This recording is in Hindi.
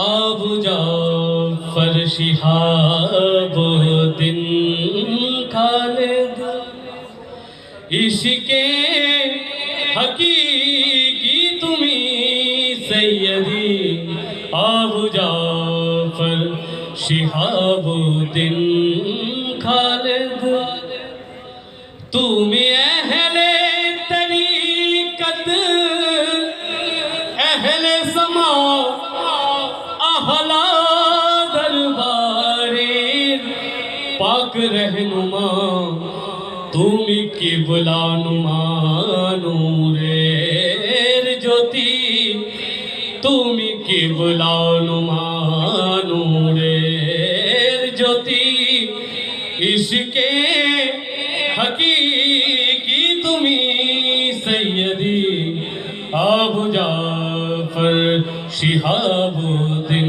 आबू जाफर शिहाबुद्दीन खालिद इश्के हकीकी तुमी सैयदी आबू जाफर शिहाबुद्दीन खालिद तुमी अहले तरीकत अहले समा अहला दरबारे पाक रहनुमा तुमी किबला नुमा नूरेर ज्योति तुमी किबला नुमा नूरेर ज्योति इश्के हकीकी तुमी सैयदी आबू जाफर शिहाबुद्दीन